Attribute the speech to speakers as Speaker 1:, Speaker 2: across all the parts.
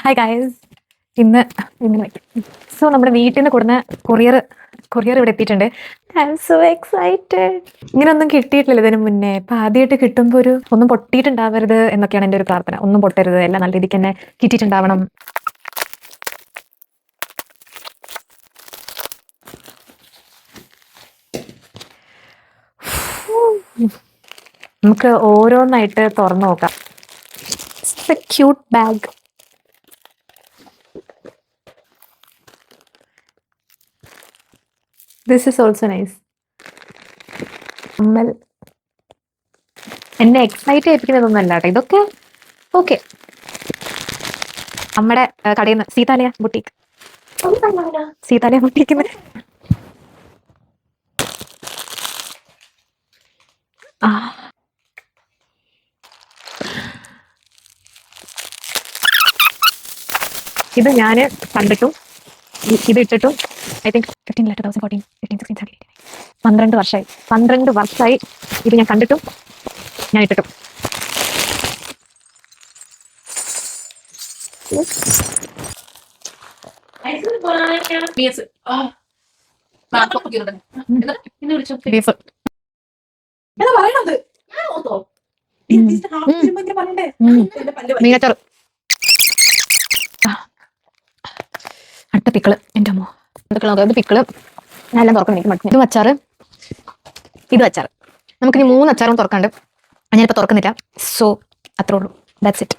Speaker 1: Hi guys. ഇന്ന് so നമ്മുടെ വീട്ടിൽ നിന്ന് കൊടുന്ന കൊറിയർ ഇവിടെ എത്തിയിട്ടുണ്ട്. I am so excited. ഇങ്ങനൊന്നും കിട്ടിയിട്ടില്ല ഇതിന് മുന്നേ. ഇപ്പം ആദ്യമായിട്ട് കിട്ടുമ്പോൾ ഒന്നും പൊട്ടിയിട്ടുണ്ടാവരുത് എന്നൊക്കെയാണ് എൻ്റെ ഒരു പ്രാർത്ഥന. ഒന്നും പൊട്ടരുത്, എല്ലാം നല്ല രീതിക്ക് തന്നെ കിട്ടിയിട്ടുണ്ടാവണം. നമുക്ക് ഓരോന്നായിട്ട് തുറന്നു നോക്കാം. Cute bag. This is also nice. കമ്മൽ എന്നെ എക്സൈറ്റ് ചെയ്യിപ്പിക്കുന്നതൊന്നല്ല കേട്ടോ, ഇതൊക്കെ ഓക്കെ. നമ്മുടെ കടയിൽ നിന്ന് സീതാലയ ബുട്ടീക്ക് ഇത് ഞാൻ കണ്ടിട്ടും ഇത് ഇട്ടിട്ടും ഐ തിങ്ക് 2014 15 16 17 18 12 വർഷമായി ഇത് ഞാൻ കണ്ടിട്ടും ഞാൻ ഇട്ടിട്ടും. മീനച്ചോറ്. അടുത്ത പിക്കിള്. എൻ്റെ അമ്മോ, ഇത് പിക്കിള് ഞാൻ എല്ലാം തുറക്കണം. എനിക്ക് മടുക്കും. ഇത് അച്ചാറ്. നമുക്കിനി 3 അച്ചാറും തുറക്കാണ്ട്. ഞാനിപ്പോൾ തുറക്കുന്നില്ല. സോ അത്രേ ഉള്ളൂ. That's it.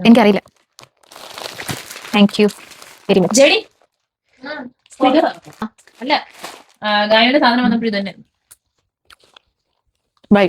Speaker 1: എനിക്കറിയില്ല. Thank you very much.
Speaker 2: അല്ല, ഗായയുടെ സാധനം വന്നപ്പോഴും തന്നെ.
Speaker 1: ബൈ.